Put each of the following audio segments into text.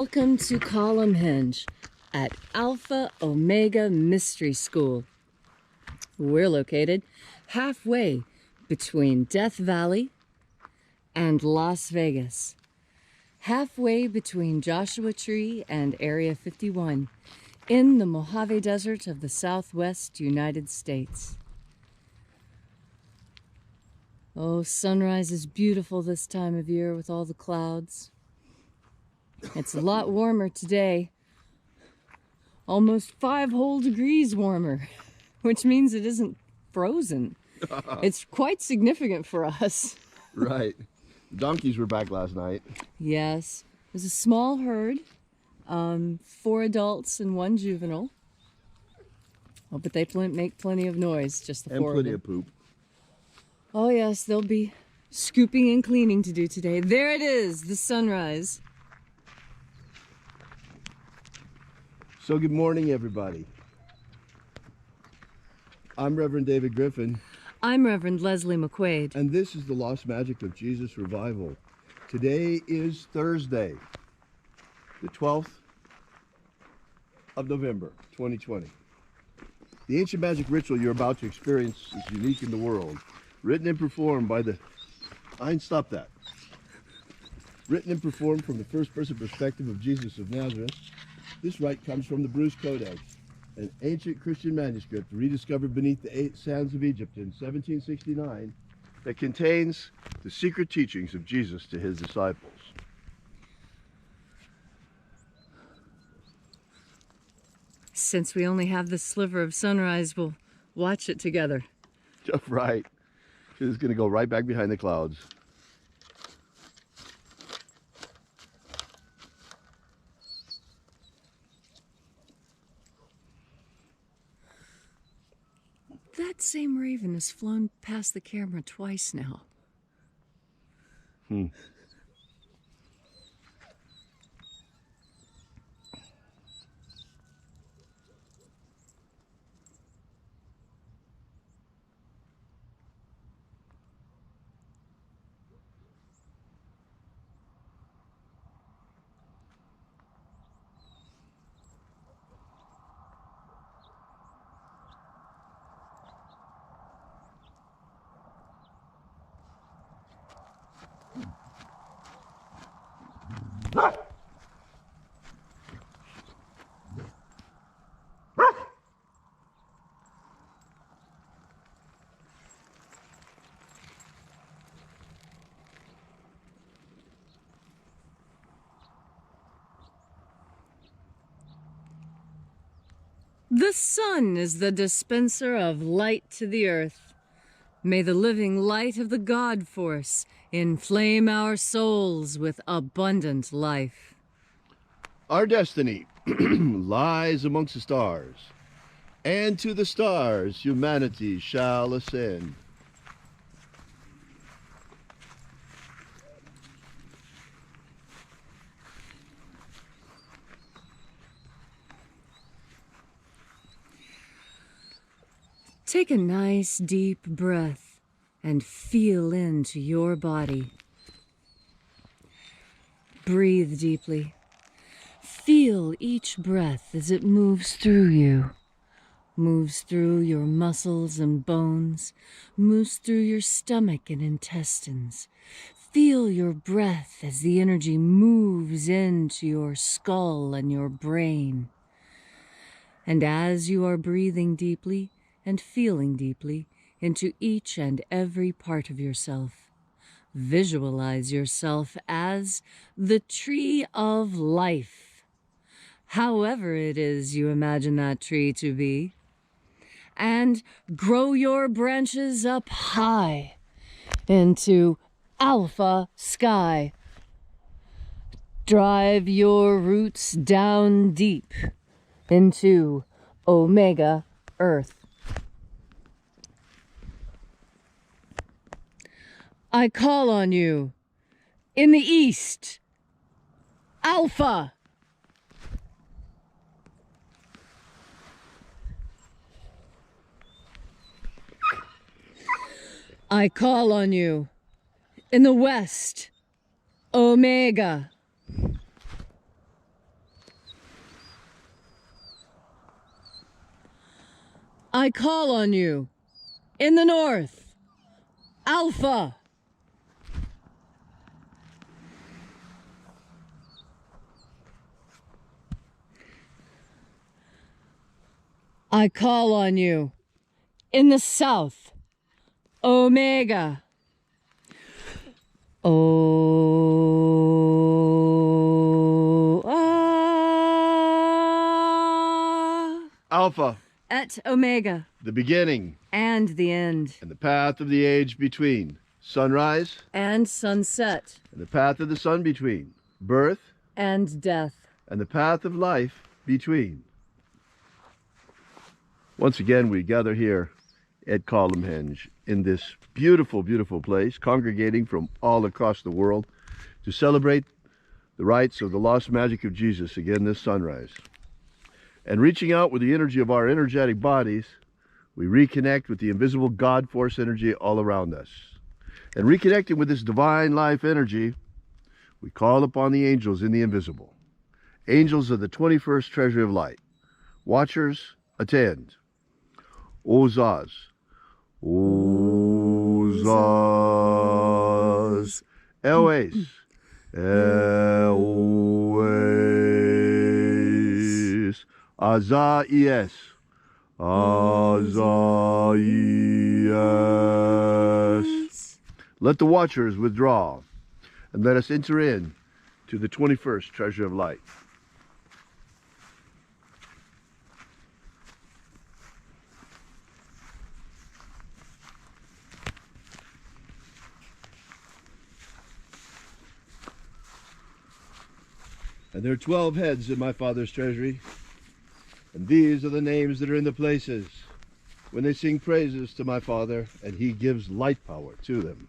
Welcome to Column Hinge at Alpha Omega Mystery School. We're located halfway between Death Valley and Las Vegas, halfway between Joshua Tree and Area 51 in the Mojave Desert of the Southwest United States. Oh, sunrise is beautiful this time of year with all the clouds. It's a lot warmer today, almost 5 whole degrees warmer, which means it isn't frozen. It's quite significant for us. Right. The donkeys were back last night. Yes, it was a small herd, 4 adults and 1 juvenile. Oh, but they make plenty of noise, just the 4 of them. And plenty of poop. Oh yes, they'll be scooping and cleaning to do today. There it is, the sunrise. So good morning, everybody. I'm Reverend David Griffin. I'm Reverend Leslie McQuaid. And this is the Lost Magic of Jesus Revival. Today is Thursday, the 12th of November, 2020. The ancient magic ritual you're about to experience is unique in the world. Written and performed by the... Stop that. Written and performed from the first-person perspective of Jesus of Nazareth. This rite comes from the Bruce Codex, an ancient Christian manuscript rediscovered beneath the sands of Egypt in 1769 that contains the secret teachings of Jesus to his disciples. Since we only have this sliver of sunrise, we'll watch it together. Right. It's going to go right back behind the clouds. That same raven has flown past the camera twice now. The sun is the dispenser of light to the earth. May the living light of the God force inflame our souls with abundant life. Our destiny lies amongst the stars, and to the stars humanity shall ascend. Take a nice deep breath and feel into your body. Breathe deeply. Feel each breath as it moves through you. Moves through your muscles and bones. Moves through your stomach and intestines. Feel your breath as the energy moves into your skull and your brain. And as you are breathing deeply, and feeling deeply into each and every part of yourself, visualize yourself as the tree of life, however it is you imagine that tree to be, and grow your branches up high into alpha sky. Drive your roots down deep into omega earth. I call on you in the east, Alpha. I call on you in the west, Omega. I call on you. In the north, Alpha. I call on you. In the south, Omega. Alpha, Et Omega. the beginning And the end. and the path of the age between. Sunrise And sunset. and the path of the sun between. Birth And death. and the path of life between. Once again, we gather here at Columhenge in this beautiful, beautiful place, congregating from all across the world to celebrate the rites of the lost magic of Jesus again this sunrise. And reaching out with the energy of our energetic bodies, we reconnect with the invisible God force energy all around us. And reconnecting with this divine life energy, we call upon the angels in the invisible. Angels of the 21st treasury of light. Watchers, attend. Ozaz. Ozaz. Elwes. Elwes. Azaies. Azaies. Let the watchers withdraw, and let us enter in to the 21st treasure of light. And there are 12 heads in my Father's treasury, and these are the names that are in the places when they sing praises to my Father, and he gives light power to them.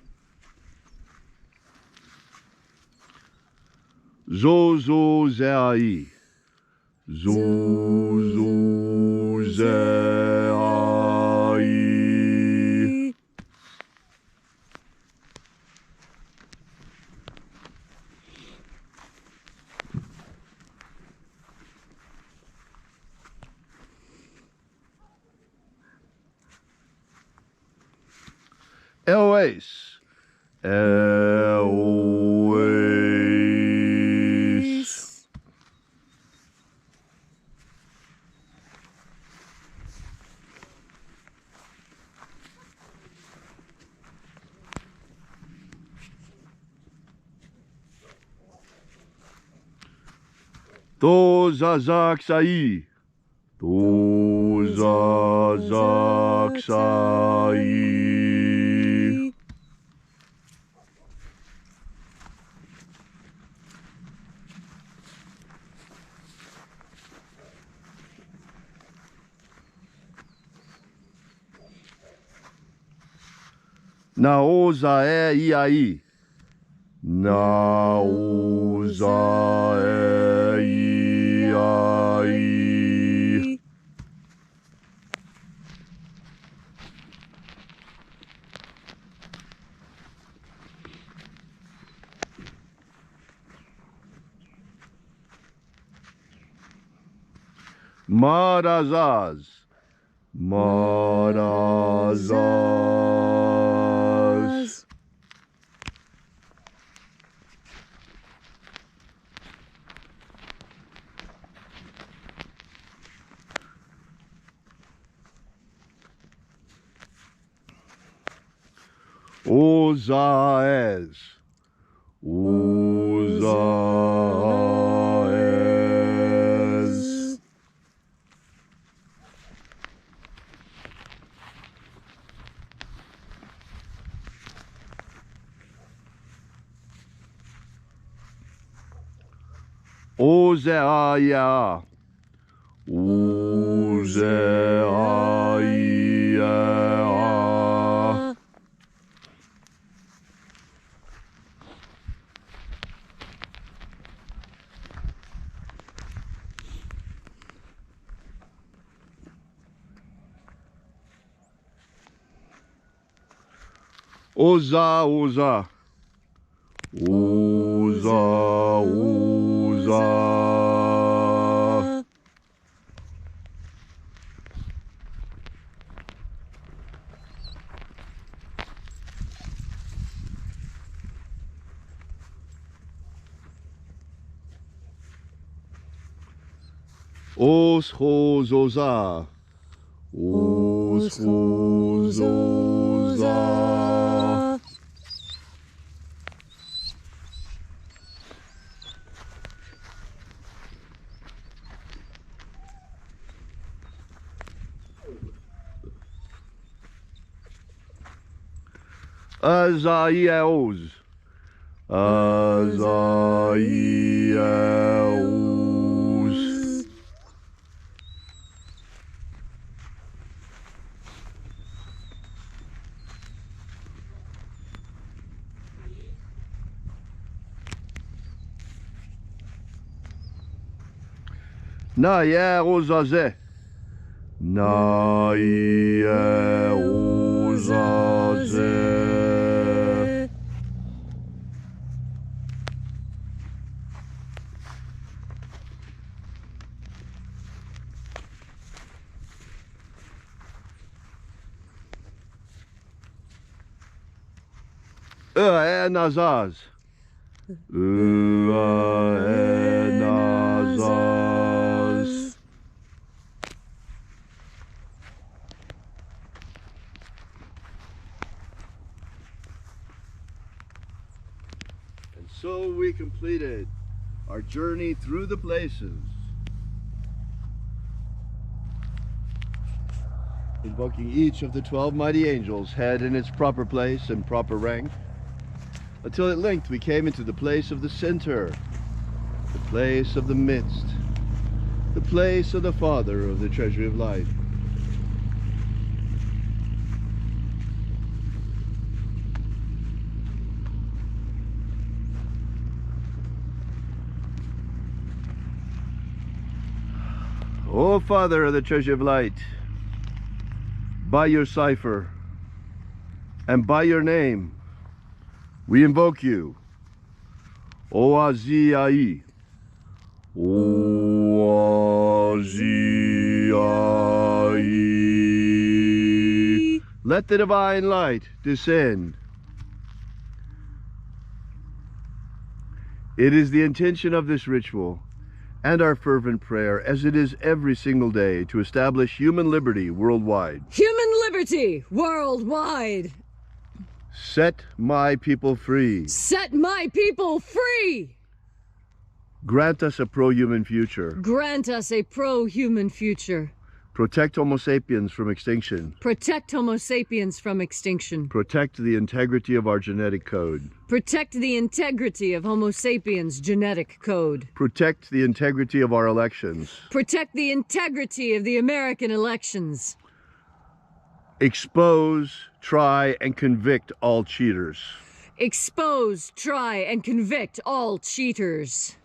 Zozo Zeai. Zozo Zeai. Elwes. Elwes. Tozazak Sai. Tozazak Sai. Naoza e Iai. Naoza e Iai. Marazaz. Marazaz. Ozaes. Ozaes. Ozeaya. Ozeaya. Oza, Oza. Oza, Oza. Os ho zoza. Os ho zoza. Azaios. Azaios. Na ya ozaze. Na ya ozaze. Nazaz. Nazaz. And so we completed our journey through the places, invoking each of the 12 mighty angels, head in its proper place and proper rank, until at length we came into the place of the center, the place of the midst, the place of the Father of the treasury of light. O Father of the treasury of light, by your cipher and by your name, we invoke you. Oazii. Oazii. Let the divine light descend. It is the intention of this ritual and our fervent prayer, as it is every single day, to establish human liberty worldwide. Human liberty worldwide. Set my people free. Set my people free. Grant us a pro-human future. Grant us a pro-human future. Protect Homo sapiens from extinction. Protect Homo sapiens from extinction. Protect the integrity of our genetic code. Protect the integrity of Homo sapiens' genetic code. Protect the integrity of our elections. Protect the integrity of the American elections. Expose, try, and convict all cheaters. Expose, try, and convict all cheaters.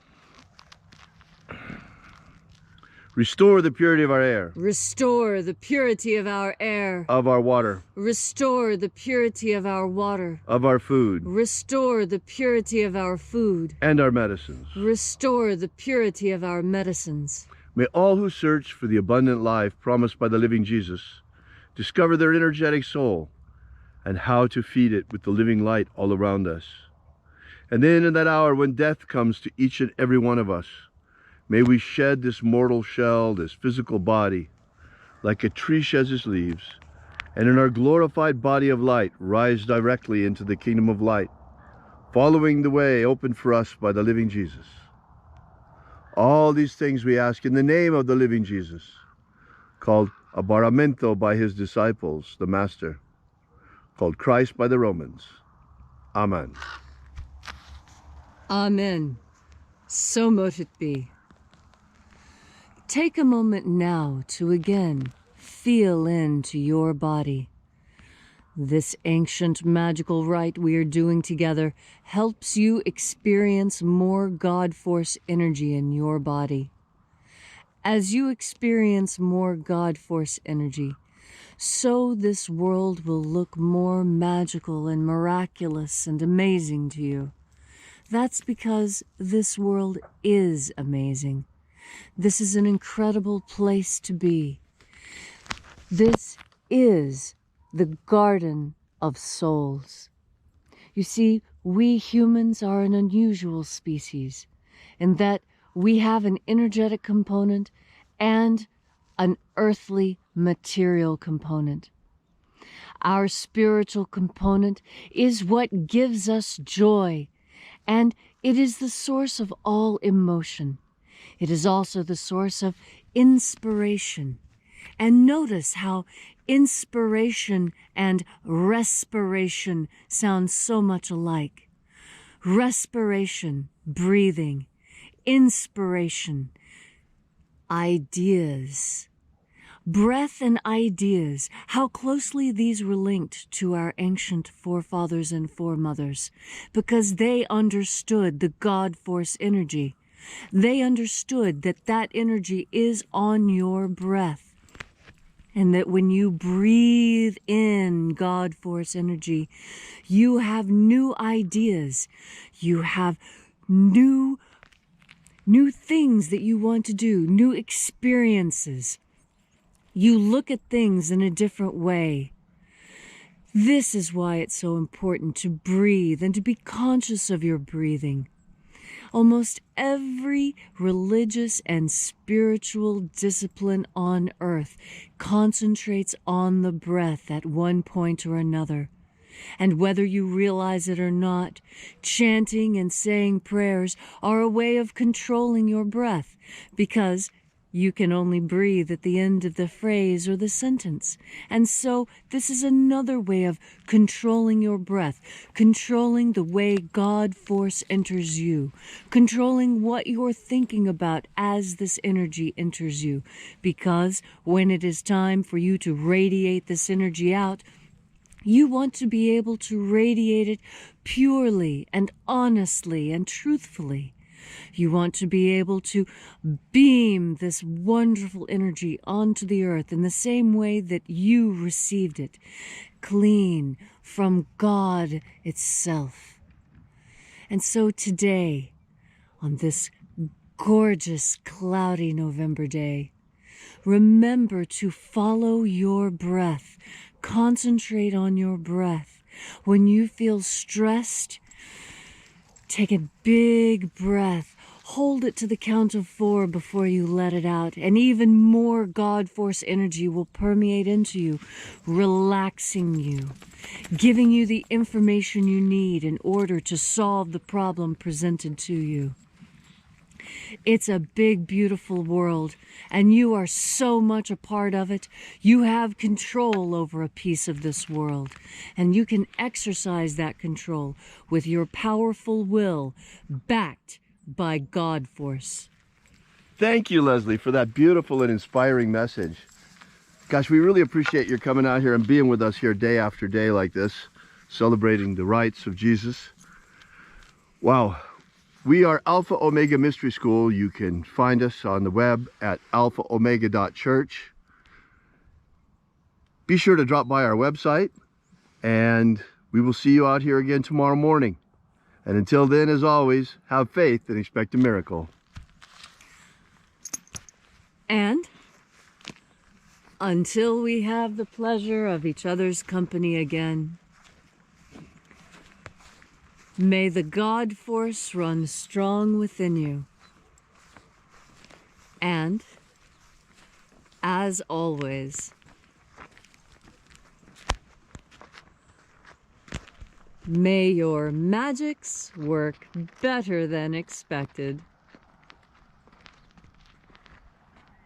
Restore the purity of our air. Restore the purity of our air. Of our water. Restore the purity of our water. Of our food. Restore the purity of our food. And our medicines. Restore the purity of our medicines. May all who search for the abundant life promised by the living Jesus discover their energetic soul and how to feed it with the living light all around us. And then in that hour when death comes to each and every one of us, may we shed this mortal shell, this physical body, like a tree sheds its leaves, and in our glorified body of light rise directly into the kingdom of light, following the way opened for us by the living Jesus. All these things we ask in the name of the living Jesus, called Abaramento by his disciples, the Master, called Christ by the Romans. Amen. Amen. So mote it be. Take a moment now to again feel into your body. This ancient magical rite we are doing together helps you experience more God Force energy in your body. As you experience more God Force energy, so this world will look more magical and miraculous and amazing to you. That's because this world is amazing. This is an incredible place to be. This is the Garden of Souls. You see, we humans are an unusual species in that we have an energetic component and an earthly material component. Our spiritual component is what gives us joy, and it is the source of all emotion. It is also the source of inspiration. And notice how inspiration and respiration sound so much alike. Respiration, breathing. Inspiration, ideas. Breath and ideas, how closely these were linked to our ancient forefathers and foremothers, because they understood the God force energy. They understood that that energy is on your breath, and that when you breathe in God force energy, you have new ideas. You have new things that you want to do, new experiences. You look at things in a different way. This is why it's so important to breathe and to be conscious of your breathing. Almost every religious and spiritual discipline on earth concentrates on the breath at one point or another. And whether you realize it or not, chanting and saying prayers are a way of controlling your breath, because you can only breathe at the end of the phrase or the sentence. And so this is another way of controlling your breath, controlling the way God force enters you, controlling what you're thinking about as this energy enters you. Because when it is time for you to radiate this energy out, you want to be able to radiate it purely and honestly and truthfully. You want to be able to beam this wonderful energy onto the earth in the same way that you received it, clean from God itself. And so today, on this gorgeous, cloudy November day, remember to follow your breath. Concentrate on your breath. When you feel stressed, take a big breath. Hold it to the count of 4 before you let it out. And even more God force energy will permeate into you, relaxing you, giving you the information you need in order to solve the problem presented to you. It's a big, beautiful world, and you are so much a part of it. You have control over a piece of this world, and you can exercise that control with your powerful will, backed by God force. Thank you, Leslie, for that beautiful and inspiring message. Gosh, we really appreciate your coming out here and being with us here day after day like this, celebrating the rights of Jesus. Wow. We are Alpha Omega Mystery School. You can find us on the web at alphaomega.church. Be sure to drop by our website, and we will see you out here again tomorrow morning. And until then, as always, have faith and expect a miracle. And until we have the pleasure of each other's company again, may the God force run strong within you. And, as always, may your magics work better than expected.